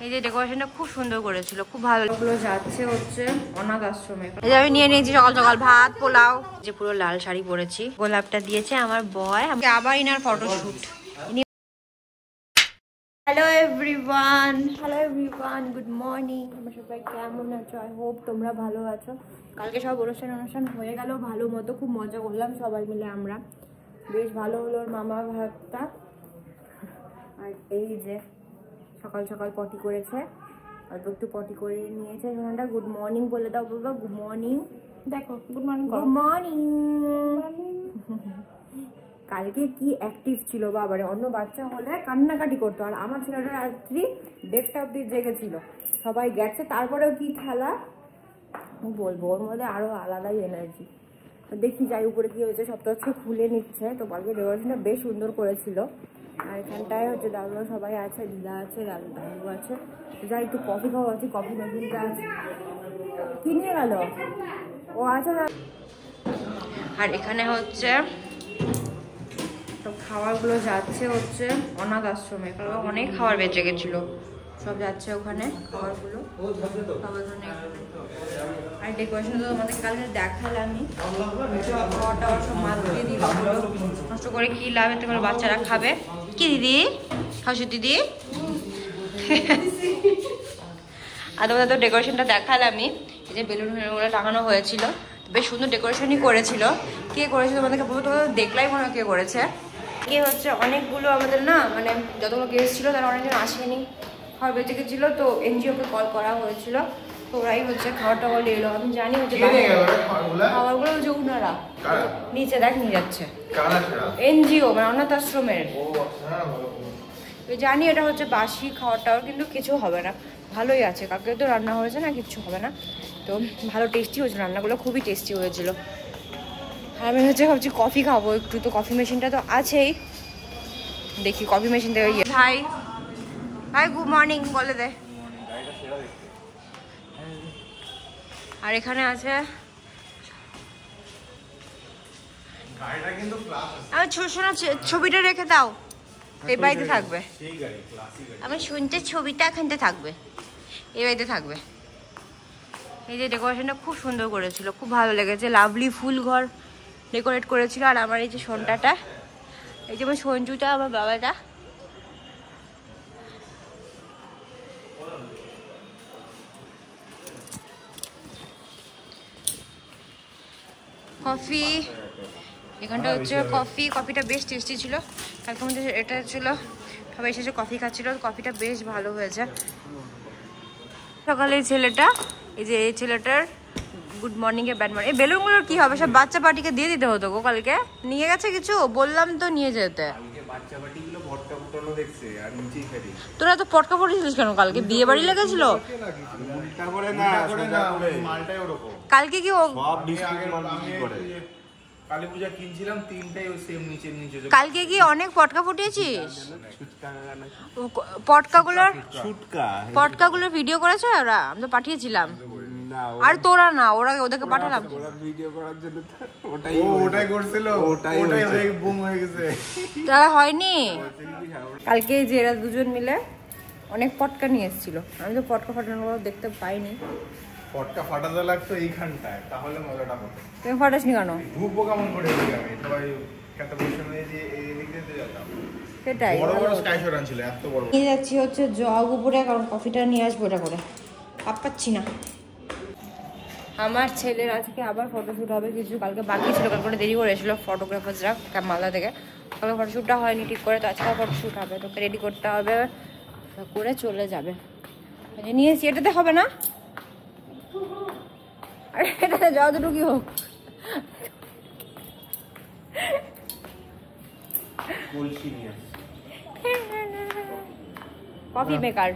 এই যে ডেকোরেশনটা খুব সুন্দর করেছিল, খুব ভালো যাচ্ছে হচ্ছে অনাথ আশ্রমে। এই যে আমি নিয়ে নিয়েছি সকাল সকাল ভাত পোলাও, যে পুরো লাল শাড়ি পরেছি, গোলাপটা দিয়েছে আমার বয়, আবার inner photoshoot. Hello everyone, good morning. তোমরা সবাই কেমন আছো? আই হোপ তোমরা ভালো আছো। কালকে সব অনুষ্ঠান হয়ে গেল ভালো মতো, খুব মজা করলাম সবাই মিলে আমরা, বেশ ভালো হলো ওর মামা ভাতটা। আর এই যে সকাল সকাল পটি করেছে, অল্প একটু পটি করে নিয়েছে। সোনাটা গুড মর্নিং বলে দাও বাবা, গুড মর্নিং। দেখো গুড মর্নিং, গুড মর্নিং। কালকে কি অ্যাক্টিভ ছিল বাবারে, অন্য বাচ্চা হলে কান্নাকাটি করতো, আর আমার ছেলেটা রাত্রি 1:30 অব্দি জেগেছিল। সবাই গেছে তারপরেও কি খেলা বলবো, ওর মধ্যে আরো আলাদাই এনার্জি। দেখি যাই উপরে কি হয়েছে, সব তো হচ্ছে খুলে নিচ্ছে। তো কালকে ডেকোরেশনটা বেশ সুন্দর করেছিল। আর এখানটায় হচ্ছে দাদুরা সবাই আছে, দিদা আছে, দাদু আছে। যাই একটু কফি খাওয়া আছে, কফি মেশিনটা আছে, কি নিয়ে গেল ও আছে। আর এখানে হচ্ছে সব খাবারগুলো যাচ্ছে হচ্ছে অনাথ আশ্রমে, কারণ অনেক খাবার বেঁচে গেছিলো, সব যাচ্ছে ওখানে খাবারগুলো। আর ডেকোরেশন তো তোমাদের কালকে দেখালামই, খাওয়াটা সব মাছ দিয়ে দিল, নষ্ট করে কি লাভ, এতে করে বাচ্চারা খাবে। কি দিদি হাসু দিদি? আর তোমাদের তো ডেকোরেশনটা দেখালামই, এই যে বেলুনগুলো লাগানো হয়েছিল, বেশ সুন্দর ডেকোরেশনই করেছিল। কে করেছিল তোমাদেরকে বলবো, তোমাদের দেখলাই মনে হয় কে করেছে। কে হচ্ছে অনেকগুলো আমাদের না, মানে যতগুলো গেস্ট ছিল তারা অনেকজন আসেনি, খাবার বেঁচে গেছিলো, তো এনজিওকে কল করা হয়েছিল, তো ওরাই হচ্ছে খাবারটা বলে এলো। আমি জানি হচ্ছে খাবারগুলো যে ওনারা নিচে দেখ নিয়ে যাচ্ছে, এনজিও মানে অনাথ আশ্রমের। জানি এটা হচ্ছে বাসি খাওয়াটাও, কিন্তু কিছু হবে না, ভালোই আছে। কালকে তো রান্না হয়েছে না, কিচ্ছু হবে না। তো ভালো টেস্টি হয়েছিল রান্নাগুলো, খুবই টেস্টি হয়েছিল। আর আমি হচ্ছে ভাবছি কফি খাবো একটু, তো কফি মেশিনটা তো আছেই, দেখি কফি মেশিন থেকে। ভাই ভাই গুড মর্নিং বলে দে। আর এখানে আছে আমি শোনা, ছবিটা রেখে দাও, এই বাড়িতে থাকবে। আমি শুনতে ছবিটা এখানতে থাকবে, এই বাড়িতে থাকবে। এই যে ডেকোরেশনটা খুব সুন্দর করেছিল, খুব ভালো লেগেছে, লাভলি ফুল ঘর ডেকোরেট করেছিল। আর আমার এই যে সন্টাটা, এই যে আমার সঞ্জুটা, আমার বাবাটা। কফি এখানটা হচ্ছে কফিটা বেশ টেস্টি ছিল। কালকে মধ্যে এটা ছিল, সবাই এসেছে কফি খাচ্ছিল, কফিটা বেশ ভালো হয়েছে। সকালে এই ছেলেটা, এই যে এই ছেলেটার good morning a bad morning. এই বেলুনগুলোর কি হবে, সব বাচ্চা পার্টিকে দিয়ে দিতে হতো গো। কালকে নিয়ে গেছে কিছু, বললাম তো নিয়ে যেতে। তোরা তো পটকা পড়েছিলিস কেন কালকে? বিয়ে বাড়ি লেগেছিল কালকে কি? কালকে কি অনেক পটকা ফুটিয়েছিস? পটকাগুলোর ভিডিও করেছে ওরা, আমি তো পাঠিয়েছিলাম। আর তোরা না, ওরা ওদেরকে পাঠালাম তারা হয়নি। কালকে যে এরা দুজন মিলে অনেক পটকা নিয়ে এসেছিল, আমি তো পটকা ফাটানো দেখতে পাইনি। পটকা ফাটাতে লাগতো এইখানটায়, তাহলে মজাটা হতো। তুমি ফাটাসনি কেন? ধুপো কেমন করে দিই আমি, সবাই খেতে বসে যে এই দিক দিয়ে যেতাম। সেটাই বড় বড় স্কাই শট আনছিল, এত বড়। নিয়ে যাচ্ছি হচ্ছে জগ উপরে, কারণ কফিটা নিয়ে আসবো এটা করে, পাচ্ছি না। আমার ছেলের আজকে আবার ফটোশ্যুট হবে কিছু, কালকে বাকি ছিল, কালকে দেরি করে এসেছিলো ফটোগ্রাফারসরা মালদা থেকে। কালকে ফটোশ্যুটটা হয়নি ঠিক করে, তো আজকে ফটোশ্যুট হবে, তোকে রেডি করতে হবে, করে চলে যাবে। নিয়ে এসছি, এটাতে হবে না, আর এটাতে যতটুকুই হোক। কফি মেকার,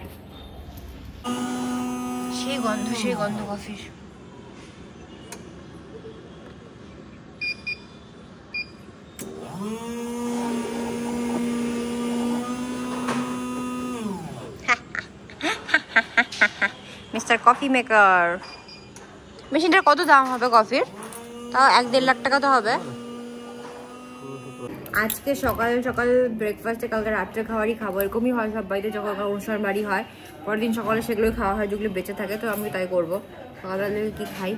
সেই গন্ধ কফির। Mister coffee maker. মেশিনটার কত দাম হবে কফির? তাও 1-1.5 লাখ টাকা তো হবে। আজকে সকাল সকাল ব্রেকফাস্টে কালকে রাত্রে খাবারই খাবো, এরকমই হয় সব বাড়িতে যখন অনুষ্ঠান বাড়ি হয়, পরের দিন সকালে সেগুলোই খাওয়া হয় যেগুলো বেঁচে থাকে। তো আমি তাই করবো, সকালবেলা কি খাই,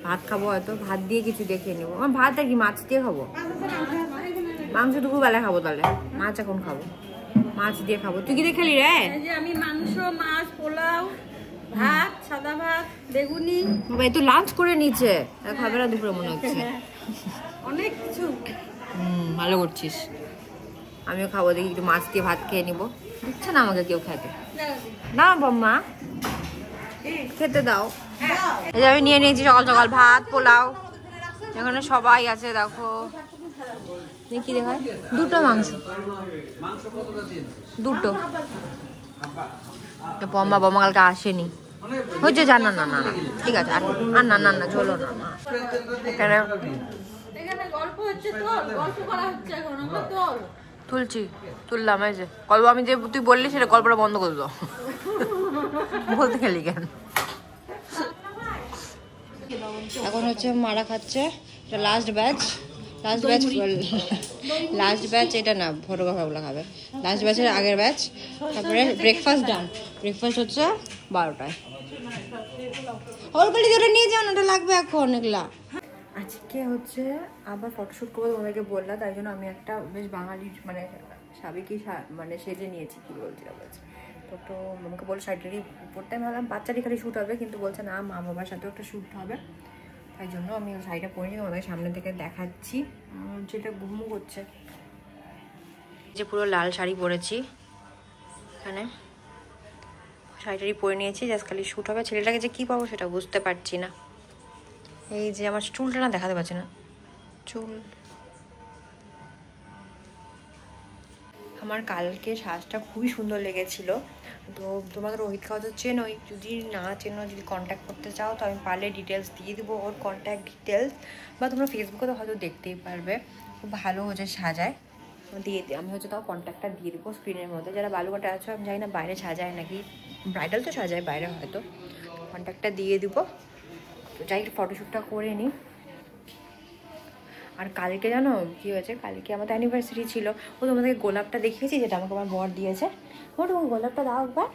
ভাত খাবো হয়তো, ভাত দিয়ে কিছু দেখে নেবো। আমার ভাত আর কি মাছ দিয়ে খাবো, মাংস দুপুরবেলা খাবো, তাহলে মাছ এখন খাবো, মাছ দিয়ে খাবো। তুই কি দিয়ে খেলি রে? আমি মাংস, মাছ, পোলাও, ভাত, সাদা ভাত, বেগুনি। ভাই তো লাঞ্চ করে নিচ্ছে, খাবে না দুপুরে মনে হচ্ছে। অনেক কিছু। ভালো করছিস। আমিও খাবো, দেখি একটু মাছ দিয়ে ভাত খেয়ে নিবো। দিচ্ছে না আমাকে কেউ খেতে, না বম্মা খেতে দাও। এই যে আমি নিয়ে নিয়েছি সকাল সকাল ভাত পোলাও, এখানে সবাই আছে দেখো। দেখি দেখায়, দুটো মাংস, দুটো। বম্মা বম্মা কালকে আসেনি, হচ্ছে জান না, না না ঠিক আছে, আর না না না চলো না না। এখানে গল্প হচ্ছে, তোর গল্প করা হচ্ছে এখন, আমরা তোর তুললাম। এই যে গল্প, আমি যে তুই বললি সেটা গল্পটা বন্ধ করে দাও, বলতে গেলি কেন। এখন হচ্ছে মারা খাচ্ছে, এটা লাস্ট ব্যাচ এটা না, ফটোগ্রাফারগুলো খাবে। লাস্ট ব্যাচের আগের ব্যাচ, তারপরে ব্রেকফাস্ট ডান। ব্রেকফাস্ট হচ্ছে 12টায়। অলরেডি ওটা নিয়ে যাও না, ওটা লাগবে এখন এগুলা। আজকে হচ্ছে আবার ফটোশ্যুট করবো তোমাদেরকে বললাম, তাই জন্য আমি একটা বেশ বাঙালি মানে সাবেকি মানে সেজে নিয়েছি, কি বলছিলাম তো আমাকে বলে শাড়িটারি পরতে, আমি ভাবলাম বাচ্চারই খালি শ্যুট হবে, কিন্তু বলছে না মা বাবার সাথেও একটা শ্যুট হবে, তাই জন্য আমি শাড়িটা পরে নিয়ে তোমাদের সামনে থেকে দেখাচ্ছি। যেটা ঘুমু করছে, যে পুরো লাল শাড়ি পরেছি, এখানে শাড়িটারি পরে নিয়েছি, জাস্ট খালি শ্যুট হবে। ছেলেটাকে যে কী পাবো সেটা বুঝতে পারছি না। এই যে আমার চুলটা না দেখাতে পারছি না, চুল আমার কালকে সাজটা খুবই সুন্দর লেগেছিল। তো তোমাদের রোহিত খাওয়া তো চেনোই, যদি না চেনো, যদি কন্ট্যাক্ট করতে চাও তো আমি পারলে ডিটেলস দিয়ে দেবো, ওর কন্ট্যাক্ট ডিটেলস, বা তোমরা ফেসবুকে তো হয়তো দেখতেই পারবে, খুব ভালো হচ্ছে সাজায়, দিয়ে দিই আমি হচ্ছে তাও কন্ট্যাক্টটা দিয়ে দেবো স্ক্রিনের মধ্যে। যারা বালুঘাটে আছো আমি জানি না বাইরে সাজায় নাকি, ব্রাইডাল তো সাজায় বাইরে হয়তো, কন্ট্যাক্টটা দিয়ে দেবো। তো যাই একটু ফটোশ্যুটটা করে নিই। আর কালকে জানো কী হয়েছে, কালকে আমাদের অ্যানিভার্সারি ছিল। ও তোমাদেরকে গোলাপটা দেখিয়েছি, যেটা আমাকে আমার বর দিয়েছে। ও তোমাকে গোলাপটা দাও একবার।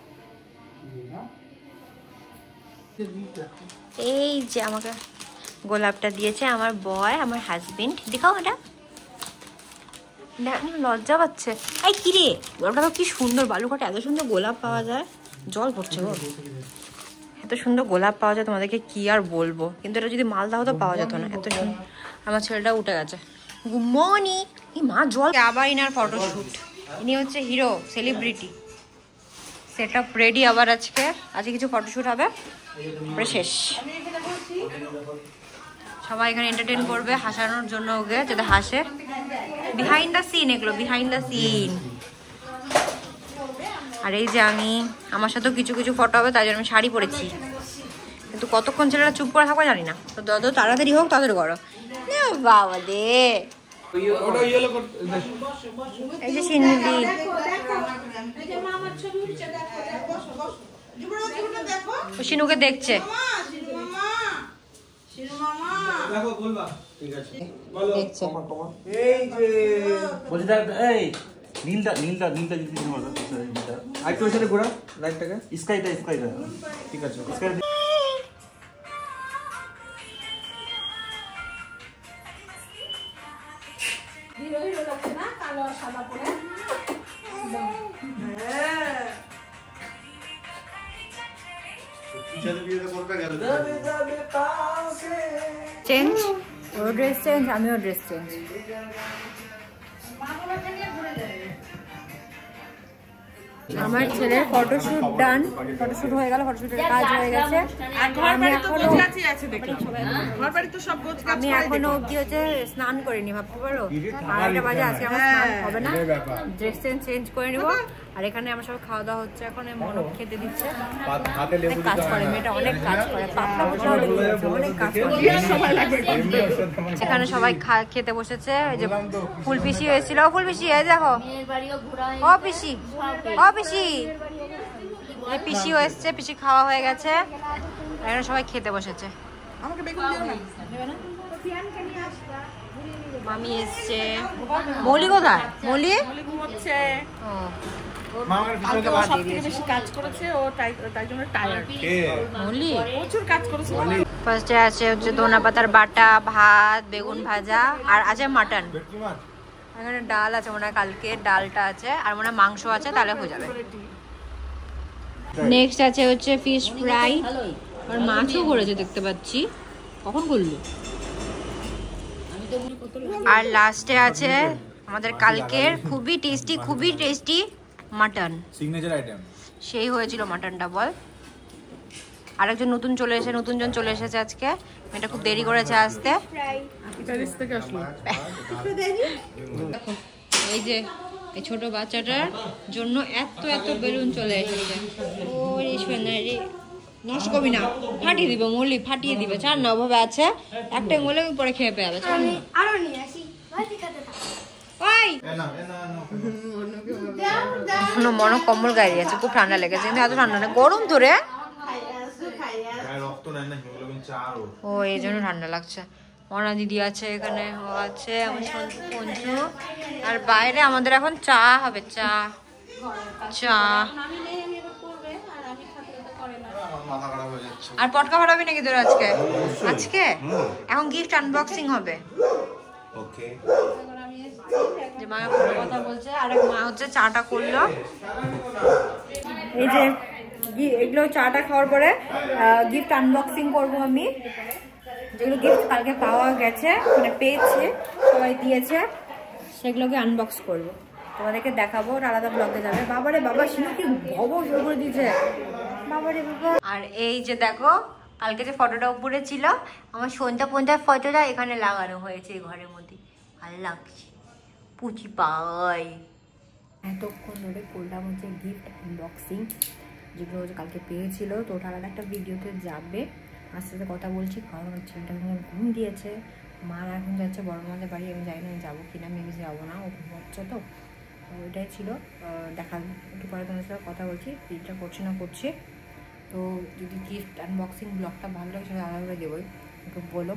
এই যে আমাকে গোলাপটা দিয়েছে আমার বয়, আমার হাজবেন্ড। দেখাও এটা, লজ্জা পাচ্ছে। এই কি রে, গোলাপটা তো কি সুন্দর, বালুঘাটে এত সুন্দর গোলাপ পাওয়া যায়, জল পড়ছে গো, এত সুন্দর গোলাপ পাওয়া যায় তোমাদেরকে কি আর বলবো। কিন্তু এটা যদি মালদা হতো পাওয়া যেত না, এত সুন্দর। আমার ছেলেটা উঠে গেছে, গুড মর্নিং। এই মা জল। আবার ইনার ফটোশ্যুট, ইনি হচ্ছে hero celebrity. Set up ready, আবার আজকে কিছু ফটোশ্যুট হবে, তারপরে শেষ। সবাই এখানে এন্টারটেন করবে, হাসানোর জন্য ওকে, যাতে হাসে। বিহাইন্ড দ্য সিন এগুলো, বিহাইন্ড দ্য সিন। আর এই যে আমার সাথেও কিছু কিছু ফটো হবে, তাই জন্য আমি শাড়ি পরেছি। কিন্তু কতক্ষণ ছেলেটা চুপ করে থাকবে জানি না, তো যত তাড়াতাড়ি হোক তাড়াতাড়ি করো। বাবা দে, এই যে সিন্দি, শিনুকে দেখছে। ঠিক আছে। চেঞ্জ, ওর ড্রেস চেঞ্জ, আমিও ড্রেস চেঞ্জ। আমার ছেলের ফটোশুট ডান, ফটোশুট হয়ে গেল, ফটোশুটের কাজ হয়ে গেছে। আমি এখনো অব্দি হচ্ছে স্নান করিনি, ভাবতে পারো 12টা বাজে, আজকে আমার স্নান হবে না, ড্রেস চেঞ্জ করে নিব। আর এখানে আমার সব খাওয়া দাওয়া হচ্ছে, এখন মনক খেতে দিচ্ছে, অনেক কাজ করে মেয়েটা, অনেক কাজ করে, পাতলা অনেক কাজ করে। এখানে সবাই খেতে বসেছে। যে ফুল পিসি হয়েছিল, ফুল পিসি এই দেখো, ও পিসি, ও পিসি, এই পিসিও এসছে, পিসি খাওয়া হয়ে গেছে, এখানে সবাই খেতে বসেছে। মামি এসছে। মলি কোথায়? মলি ঘুমোচ্ছে। মামার কালকে পিছনে ও বাদ সবথেকে বেশি কাজ করেছে, ও তাই জন্য টায়ার্ড। কে? মলি প্রচুর কাজ করেছে। ফার্স্টে আছে হচ্ছে ধনা পাতার বাটা, ভাত, বেগুন ভাজা, আর আছে মাটন। ভেটকি মাছ? এখানে ডাল আছে মনে হয়, কালকে ডালটা আছে, আর মনে হয় মাংস আছে, তাহলে হয়ে যাবে। নেক্সট আছে হচ্ছে ফিশ ফ্রাই, আর মাছও করেছে দেখতে পাচ্ছি। কখন করলো? আর লাস্টে আছে আমাদের কালকের খুবই টেস্টি মাটন। Signature item. সেই হয়েছিল মাটনটা। বল, আরেকজন নতুন চলে এসেছে আজকে। এটা খুব দেরি করেছে আসতে। প্যারিস থেকে আসলো। এই যে এই ছোট বাচ্চাটার জন্য এত বেলুন চলে এসেছে। ওই সোনারি, নষ্ট করবি না, ফাটিয়ে দিবে মলি, ফাটিয়ে দিবে। ছাড় না, ওভাবে আছে, একটা বলে পরে খেয়ে পেয়ে যাবে। আরো নিয়ে আসি ভাজি খেতে থাক। ওই মনে কম্বল গায়ে আছে, খুব ঠান্ডা লেগেছে। কিন্তু এত ঠান্ডা না, গরম তো রে। রক্ত নেয় না, হিমোগ্লোবিন 4। ও এই জন্য ঠান্ডা লাগছে। মনা দিদি আছে এখানে, ও আছে, আমার পঞ্চু। আর বাইরে আমাদের এখন চা হবে, চা। মাথা খারাপ হয়ে যাচ্ছে। আর পটকা ফাটাবি নাকি তোর আজকে? এখন গিফট আনবক্সিং হবে। ওকে। যে মা ফোনে কথা বলছে, আর এক মা হচ্ছে চাটা করলো। এই যে এগুলো চাটা খাওয়ার পরে গিফট আনবক্সিং করবো আমি। যেগুলো গিফট কালকে পাওয়া গেছে, মানে পেয়েছে, সবাই দিয়েছে, সেগুলোকে আনবক্স করবো, তোমাদেরকে দেখাবো। আলাদা ব্লগে যাবে। বাবারে বাবা, শিনু কি ভবো শুরু করে দিয়েছে, বাবারে বাবা। আর এই যে দেখো, কালকে যে ফটোটা উপরে ছিল, আমার সন্ধ্যা ফটোটা এখানে লাগানো হয়েছে এই ঘরের মধ্যে। ভালো লাগছে, পুচি পাই। এতক্ষণ ধরে করলাম হচ্ছে গিফট আনবক্সিং, যেগুলো কালকে পেয়েছিল। তো ওটা আলাদা একটা ভিডিওতে যাবে। আস্তে আস্তে কথা বলছি, কারণ হচ্ছে এটা ঘুম দিয়েছে। মা এখন যাচ্ছে বড় মাদের বাড়ি, আমি জানি না যাবো কিনা, মেবি যাবো না, ও ঘুমাচ্ছে। তো ওইটাই ছিল, দেখা একটু পরে তোমার সাথে কথা বলছি, ভিডিওটা করছি। তো যদি গিফট আনবক্সিং ব্লগটা ভালো লাগে সেটা আলাদা দেবোই, একটু বলো।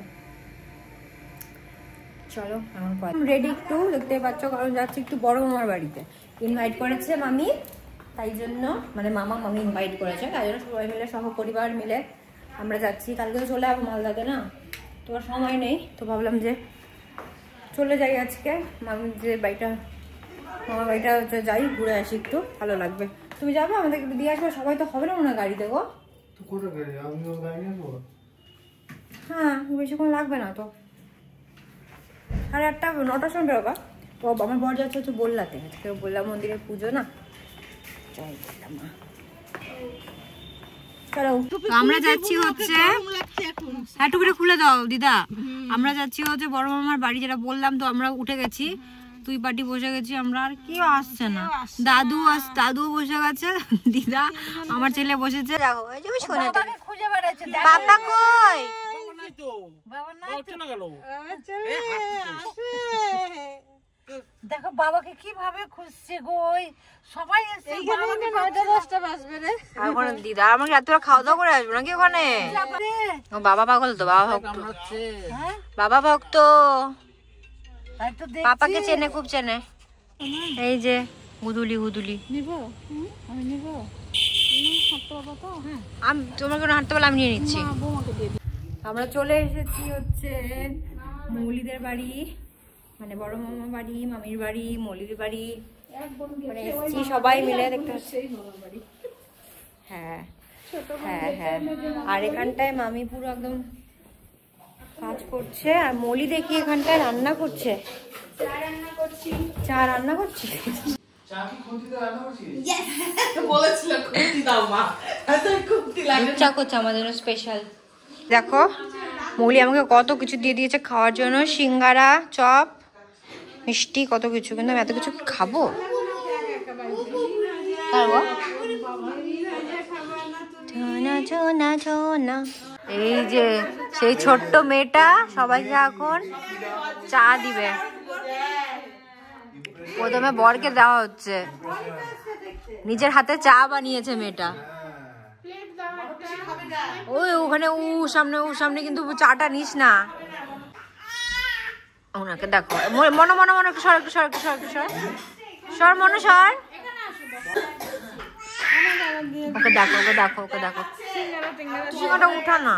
চলো এখন রেডি একটু, দেখতে পাচ্ছ, কারণ যাচ্ছি একটু বড় মামার বাড়িতে। ইনভাইট করেছে মামি, তাই জন্য, মানে মামি ইনভাইট করেছে, তাই জন্য সবাই মিলে, পরিবার মিলে আমরা যাচ্ছি। কালকে তো চলে যাবো মালদাতে, না তো আর সময় নেই। তো ভাবলাম যে চলে যাই আজকে মামির যে বাড়িটা, মামার বাড়িটা যাই, ঘুরে আসি, একটু ভালো লাগবে। তুমি যাবে আমাদেরকে একটু দিয়ে আসবে? সবাই তো হবে না মনে হয় গাড়িতে গো। হ্যাঁ, বেশিক্ষণ লাগবে না তো, 8:30 9টার সময় বেরোবা। তো আমার বর যাচ্ছে হচ্ছে বললাতে, আজকে বললা মন্দিরের পুজো না, যাই বললাম মা। চলো আমরা যাচ্ছি হচ্ছে, হ্যাঁ টুপিটা খুলে দাও দিদা। আমরা যাচ্ছি হচ্ছে বড় মামার বাড়ি, যেটা বললাম। তো আমরা উঠে গেছি, তুই পার্টি বসে গেছি আমরা, আর কেউ আসছে না। দাদুও বসে গেছে, দিদা আমার ছেলে বসেছে। বাবা কই? দেখো বাবাকে কিভাবে খুঁজছে গো, সবাই এসে দিদা আমাকে রাত্রে খাওয়া দাওয়া করে আসবো নাকি ওখানে? ও বাবা পাগল তো, বাবা ভক্ত, পাপাকে চেনে, খুব চেনে। এই যে গুদুলি আমি তোমার কোনো হাঁটতে পারলে আমি নিয়ে নিচ্ছি। আমরা চলে এসেছি হচ্ছে মৌলিদের বাড়ি, মানে বড় মামা বাড়ি, মামির বাড়ি, মৌলির বাড়ি, মানে এসেছি সবাই মিলে দেখতে পাচ্ছি। হ্যাঁ, আর এখানটায় মামি পুরো একদম কাজ করছে, আর মলি দেখি এখানটায় রান্না করছে। চা রান্না করছি। চা করছে আমাদের জন্য স্পেশাল। দেখো মৌলি আমাকে কত কিছু দিয়ে দিয়েছে খাওয়ার জন্য, সিঙ্গারা, চপ, মিষ্টি, কত কিছু। কিন্তু আমি এত কিছু খাবো? এই যে সেই ছোট্ট মেয়েটা সবাইকে এখন চা দিবে, প্রথমে বরকে দেওয়া হচ্ছে, নিজের হাতে চা বানিয়েছে মেয়েটা। ওই ওখানে ও সামনে কিন্তু চাটা নিস না। ওনাকে দেখো মনে মনে মনে একটু সর একটু সর একটু সর একটু সর সর মনে সর ওকে দেখো ওকে দেখো ওকে দেখো তুমি ওটা উঠা না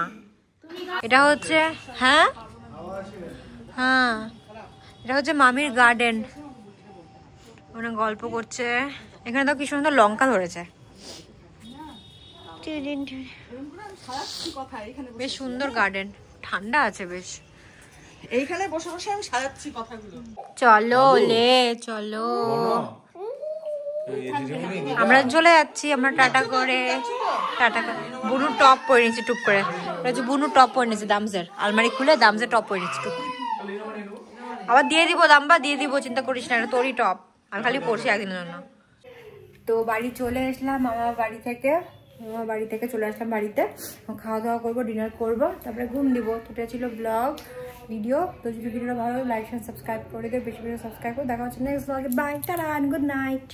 এটা হচ্ছে হ্যাঁ হ্যাঁ এটা হচ্ছে মামির গার্ডেন ওরা গল্প করছে এখানে তো কি সুন্দর লঙ্কা ধরেছে বেশ সুন্দর গার্ডেন ঠান্ডা আছে বেশ এইখানে বসে বসে আমি সাজাচ্ছি কথাগুলো চলো লে চলো আমরা চলে যাচ্ছি আমরা টাটা করে বুনু টপ পরে নিচ্ছি টুপ করে বুনু টপ পরে নিচ্ছে দামজের আলমারি খুলে দামজের টপ পরে নিচ্ছি টুপ আবার দিয়ে দিব দাম্বা দিয়ে দিব চিন্তা করিস না এটা তোরই টপ আমি খালি পড়ছি একদিনের জন্য তো বাড়ি চলে আসলাম মামার বাড়ি থেকে চলে আসলাম বাড়িতে খাওয়া দাওয়া করবো ডিনার করবো তারপরে ঘুম দিব তো এটা ছিল ব্লগ ভিডিও তো যদি ভিডিওটা ভালো লাইক সাবস্ক্রাইব করে দেবে বেশি বেশি সাবস্ক্রাইব করে দেখা হচ্ছে নেক্সট ব্লগে বাই টাটা গুড নাইট